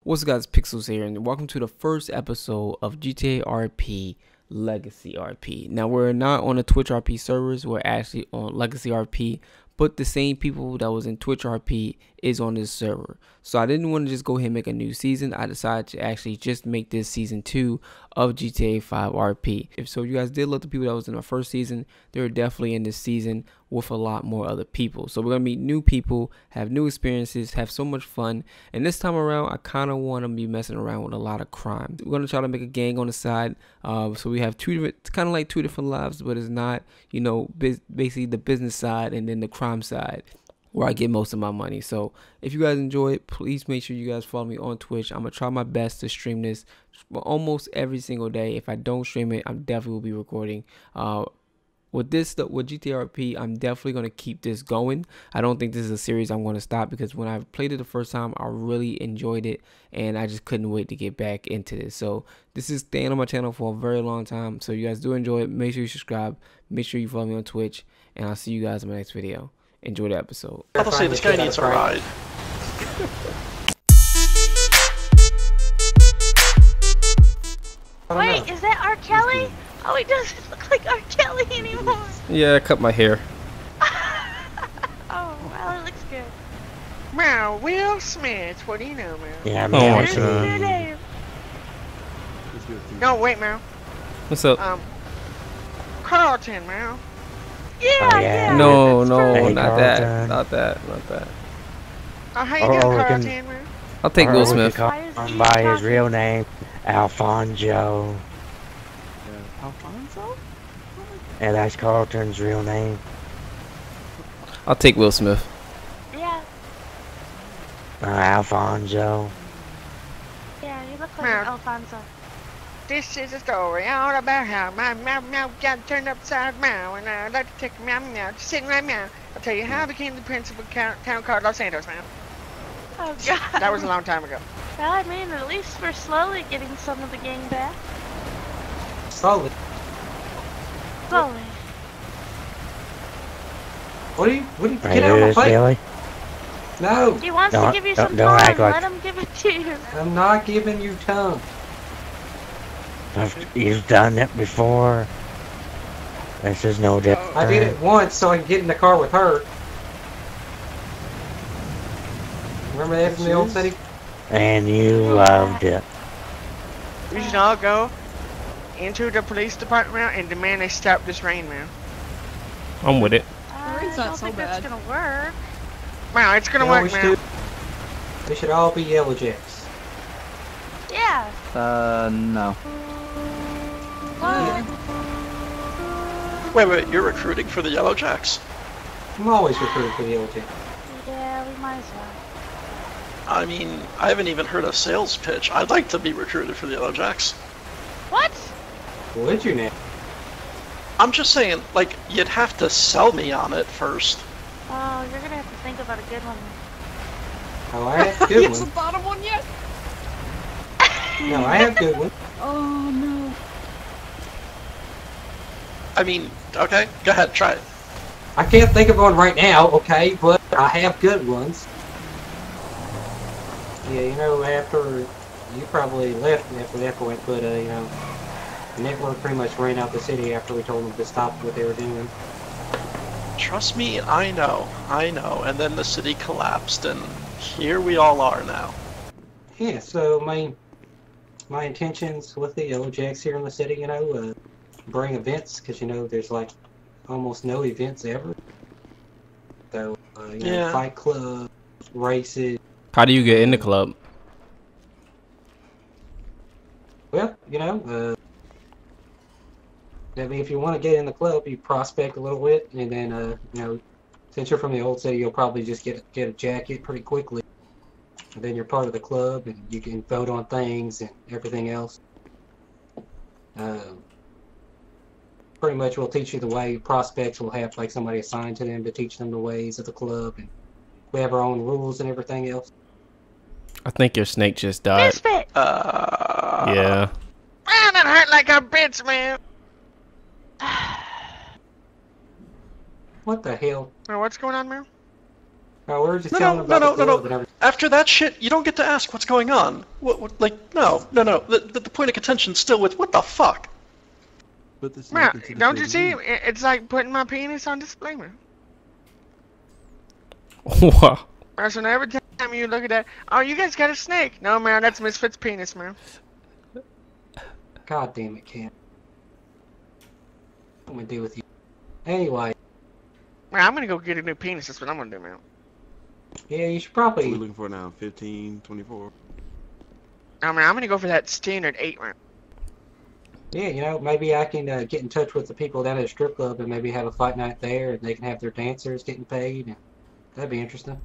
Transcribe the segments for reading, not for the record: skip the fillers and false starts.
What's up guys, Pixels here, and welcome to the first episode of GTA RP Legacy RP. Now we're not on the Twitch RP servers, we're actually on Legacy RP, but the same people that was in Twitch RP is on this server. So I didn't want to just go ahead and make a new season. I decided to actually just make this season 2 of GTA 5 RP. If so, you guys did love the people that was in the first season, they're definitely in this season with a lot more other people. So we're going to meet new people, have new experiences, have so much fun. And this time around, I kind of want to be messing around with a lot of crime. We're going to try to make a gang on the side. So we have two different, it's kind of like two different lives, but it's not, you know, basically the business side and then the crime side, where I get most of my money. So if you guys enjoy it, please make sure you guys follow me on Twitch. I'm gonna try my best to stream this almost every single day. If I don't stream it, I definitely will be recording. With GTA RP, I'm definitely gonna keep this going. I don't think this is a series I'm gonna stop, because when I played it the first time, I really enjoyed it, and I just couldn't wait to get back into this. So this is staying on my channel for a very long time. So you guys do enjoy it. Make sure you subscribe. Make sure you follow me on Twitch, and I'll see you guys in my next video. Enjoy the episode. I'll say this guy needs a ride. Wait, is that R. Kelly? Oh, he doesn't look like R. Kelly anymore. Yeah, I cut my hair. Oh, well, it looks good. Meow, Will Smith. What do you know, Meow? Yeah, Oh my There's your name. No, wait, Meow. What's up? Carlton, Meow. Yeah, Oh, yeah. yeah. No, that's no, perfect. not Hey, that, Carlton. not that, not that. Oh, how you Oh, doing, we can- Carlton, Meow? I'll take Will Or we Smith. could call him by his real name, Alfonso. Alfonso? And that's Carlton's real name. I'll take Will Smith. Yeah, Alfonso. yeah, you look like Meow. an Alfonso. This is a story all about how my meow got turned upside meow, and I'd like to take a meow just sitting right meow. I'll tell you how I became the principal town called Los Santos, meow. Oh, God. That was a long time ago. Well, I mean, at least we're slowly getting some of the gang back. Slowly. Slowly. What do you Are get out of my you plate? silly? No, He wants to Don't- give you don't- some don't time. act like- Let him give it to you. I'm not giving you tongue. You've done it before. This is no different. I did it once so I can get in the car with her. Remember that from the old city? And you loved it. We should all go into the police department and demand they stop this rain, man. I'm with it. I rain's don't not so think bad. that's gonna work. Wow, it's gonna No, work, we man. should- We should all be Yellow Jacks. Yeah. No. What? Wait, you're recruiting for the Yellow Jacks? I'm always recruiting for the Yellow Jacks. Yeah, we might as well. I mean, I haven't even heard a sales pitch. I'd like to be recruited for the Yellow Jacks. What? Would you now? I'm just saying, like, you'd have to sell me on it first. Oh, you're gonna have to think about a good one. Oh, I have good It's the ones. bottom one yet? No, I have good ones. Oh, no. I mean, okay, go ahead, try it. I can't think of one right now, okay, but I have good ones. Yeah, you know, after you probably left after that point, but you know, the network pretty much ran out the city after we told them to stop what they were doing. Trust me, I know. And then the city collapsed, and here we all are now. Yeah, so my intentions with the Yellow Jacks here in the city, you know, bring events, because you know there's like almost no events ever. So you know, Yeah. fight clubs, races. How do you get in the club? Well, you know, I mean, if you want to get in the club, you prospect a little bit, and then you know, since you're from the old city, you'll probably just get a jacket pretty quickly. And then you're part of the club, and you can vote on things and everything else. Pretty much, we'll teach you the way. Prospects will have like somebody assigned to them to teach them the ways of the club, and we have our own rules and everything else. I think your snake just died. Misfit! Yeah. Man, that hurt like a bitch, man. What the hell? Now, what's going on, man? Oh, we were just No, telling no, them no, about the no, club and no. everything. After that shit, you don't get to ask what's going on. Like, no. The point of contention's still with what the fuck. Put the snake Man, into the don't you see? city. It's like putting my penis on display, man. Wow. So now every time you look at that, oh, you guys got a snake. No, man, that's Misfit's penis, man. God damn it, Cam. What am I gonna do with you? Anyway, Man, I'm gonna go get a new penis. That's what I'm gonna do, man. yeah, you should What are we probably. looking for now? 15, 24? I mean, I'm gonna go for that standard 8 round. Yeah, you know, maybe I can get in touch with the people down at the strip club and maybe have a fight night there, and they can have their dancers getting paid, and that'd be interesting.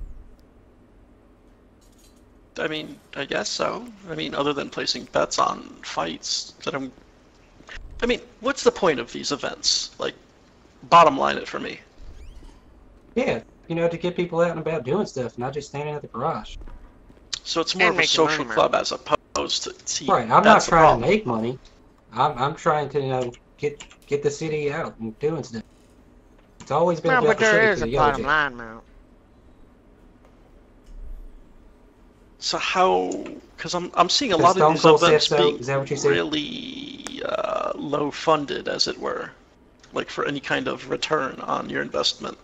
I mean, I guess so. I mean, other than placing bets on fights that I mean, what's the point of these events? Like, bottom line it for me. Yeah, you know, to get people out and about doing stuff, not just standing at the garage. So it's more And of a making social money, man. club as opposed to... See, Right, I'm not that's the trying to problem. make money. I'm trying to, you know, get the city out and doing stuff. It's always been Man, about but the city there for is the a Yellow bottom Jacket. line, man. So how... Because I'm seeing a The lot of Stone these Cold events said so, being is that what you said? really low funded, as it were. Like, for any kind of return on your investment.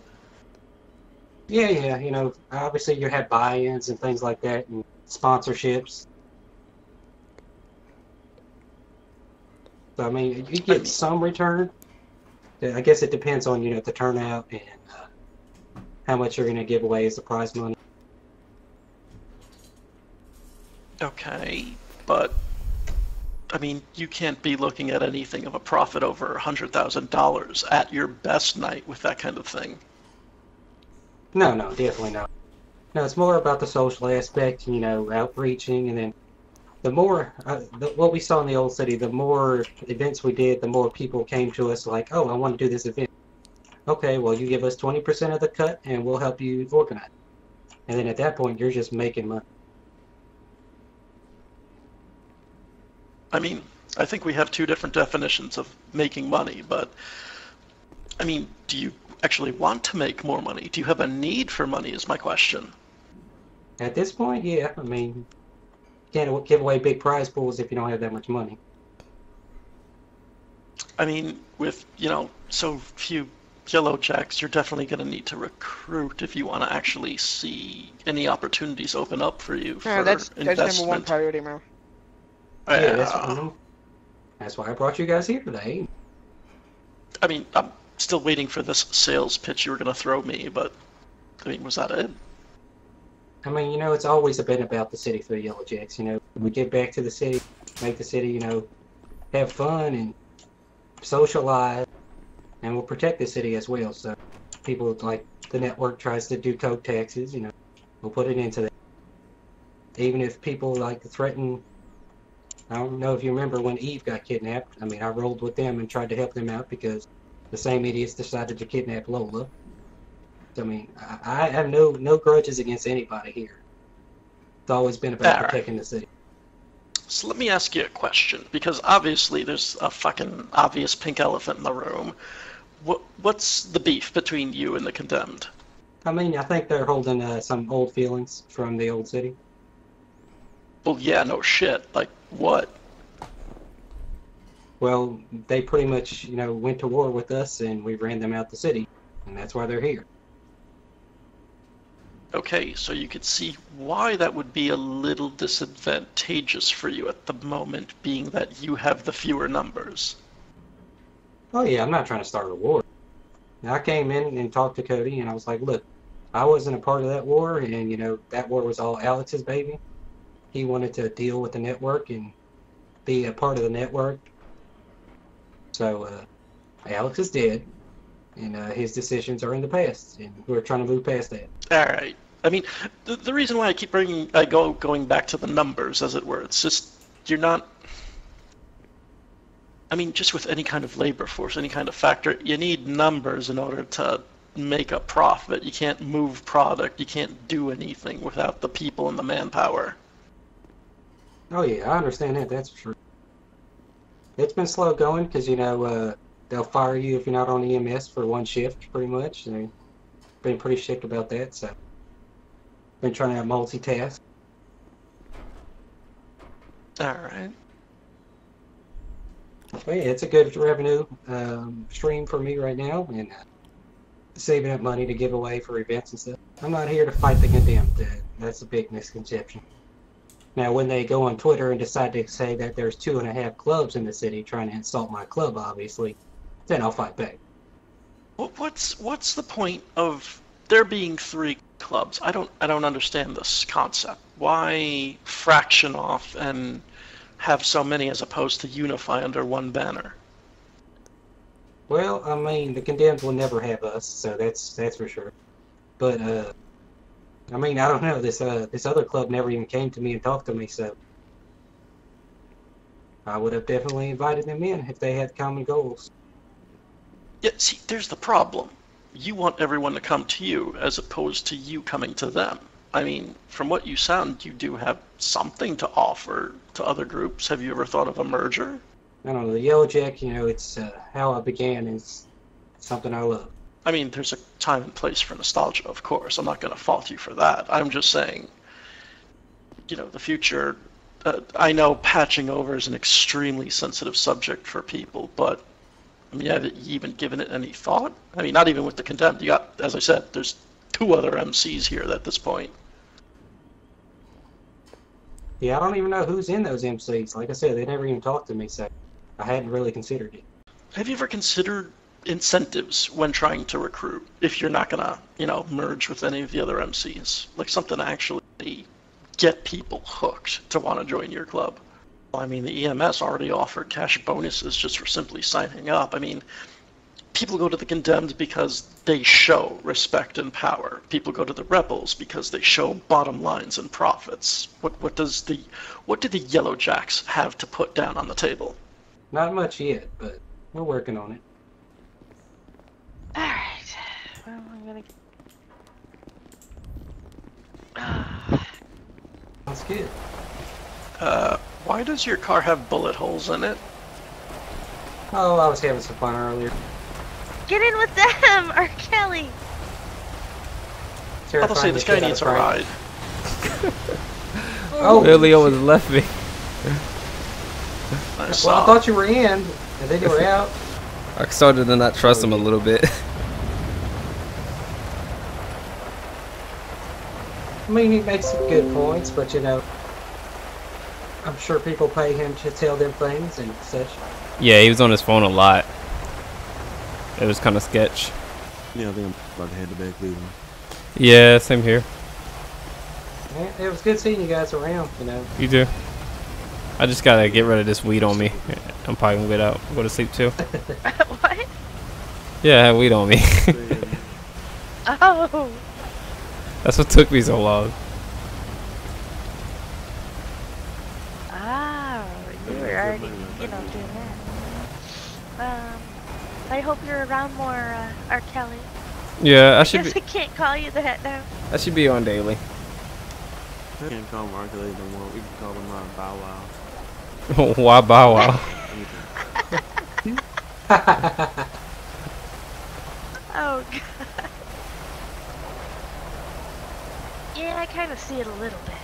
Yeah, you know, obviously you have buy-ins and things like that, and sponsorships. So, I mean, you get some return. I guess it depends on, you know, the turnout and how much you're going to give away as the prize money. Okay, but... I mean, you can't be looking at anything of a profit over $100,000 at your best night with that kind of thing. No, definitely not. No, it's more about the social aspect, you know, outreaching, and then the more, what we saw in the old city, the more events we did, the more people came to us like, oh, I want to do this event. Okay, well, you give us 20% of the cut, and we'll help you organize. And then at that point, you're just making money. I mean, I think we have two different definitions of making money, but, I mean, do you actually want to make more money? Do you have a need for money is my question. At this point, yeah, I mean, you can't give away big prize pools if you don't have that much money. I mean, with, you know, so few yellow jacks, you're definitely going to need to recruit if you want to actually see any opportunities open up for you for Yeah, that's number one investment. priority, man. Yeah, that's why I brought you guys here today. I mean, I'm still waiting for this sales pitch you were going to throw me, but, I mean, was that it? I mean, you know, it's always been about the city for the Yellow Jacks, you know. We get back to the city, make the city, you know, have fun and socialize, and we'll protect the city as well. So people like the network tries to do coke taxes, you know, we'll put it into that. Even if people like threaten, I don't know if you remember when Eve got kidnapped. I mean, I rolled with them and tried to help them out because the same idiots decided to kidnap Lola. So, I mean, I have no grudges against anybody here. It's always been about protecting the city. So let me ask you a question, because obviously there's a fucking obvious pink elephant in the room. What's the beef between you and the Condemned? I mean, I think they're holding some old feelings from the old city. Well, yeah, no shit. Like, what? Well, they pretty much, you know, went to war with us and we ran them out the city. And that's why they're here. Okay, so you could see why that would be a little disadvantageous for you at the moment, being that you have the fewer numbers. Oh yeah, I'm not trying to start a war. I came in and talked to Cody and I was like, look, I wasn't a part of that war, and, you know, that war was all Alex's baby. He wanted to deal with the network and be a part of the network. So, Alex is dead, and his decisions are in the past, and we're trying to move past that. Alright. I mean, the reason why I keep going back to the numbers, as it were, it's just, you're not... I mean, just with any kind of labor force, any kind of factor, you need numbers in order to make a profit. You can't move product, you can't do anything without the people and the manpower. Oh yeah, I understand that, that's for sure. It's been slow going, because, you know, they'll fire you if you're not on EMS for one shift, pretty much. They've been pretty strict about that, so... Been trying to multitask. Alright. But yeah, it's a good revenue stream for me right now, and saving up money to give away for events and stuff. I'm not here to fight the condemned. That's a big misconception. Now, when they go on Twitter and decide to say that there's 2.5 clubs in the city trying to insult my club, obviously, then I'll fight back. What's the point of there being 3 clubs? I don't understand this concept. Why fraction off and have so many as opposed to unify under one banner? Well, I mean, the condemned will never have us, so that's for sure. But I mean, I don't know. This other club never even came to me and talked to me, so I would have definitely invited them in if they had common goals. Yeah, see, there's the problem. You want everyone to come to you as opposed to you coming to them. I mean, from what you sound, you do have something to offer to other groups. Have you ever thought of a merger? I don't know. The Yellow Jack, you know, it's how I began. Is something I love. I mean, there's a time and place for nostalgia, of course. I'm not going to fault you for that. I'm just saying, you know, the future. I know patching over is an extremely sensitive subject for people, but I mean, have you even given it any thought? I mean, not even with the condemned. You got, as I said, there's 2 other MCs here at this point. Yeah, I don't even know who's in those MCs. Like I said, they never even talked to me, so I hadn't really considered it. Have you ever considered incentives when trying to recruit if you're not gonna, you know, merge with any of the other MCs? Like something to actually get people hooked to want to join your club. I mean, the EMS already offered cash bonuses just for simply signing up. I mean, people go to the condemned because they show respect and power. People go to the rebels because they show bottom lines and profits. What do the Yellow Jacks have to put down on the table? Not much yet, but we're working on it. Alright. Well, I'm gonna... That's good. Why does your car have bullet holes in it? Oh, I was having some fun earlier. Get in with them, R. Kelly! I'll say this guy needs a ride. Oh, Lily almost left me. I well, I saw. thought you were in, and then you were out. I started to not trust him a little bit. I mean, he makes some good points, but you know, I'm sure people pay him to tell them things and such. Yeah, he was on his phone a lot. It was kind of sketch. Yeah, I think I'm about to head to back Cleveland. Yeah, same here. Man, it was good seeing you guys around, you know. You do. I just gotta get rid of this weed on me. I'm probably gonna get out, go to sleep too. What? Yeah, I have weed on me. Oh! That's what took me so long. Oh, you were already, you know, doing that. I hope you're around more, R. Kelly. Yeah, I I should guess be. I can't call you that now. I should be on daily. I can't call him Arcade no more. We can call him Bow Wow. Why bow wow? Oh, God. Yeah, I kind of see it a little bit.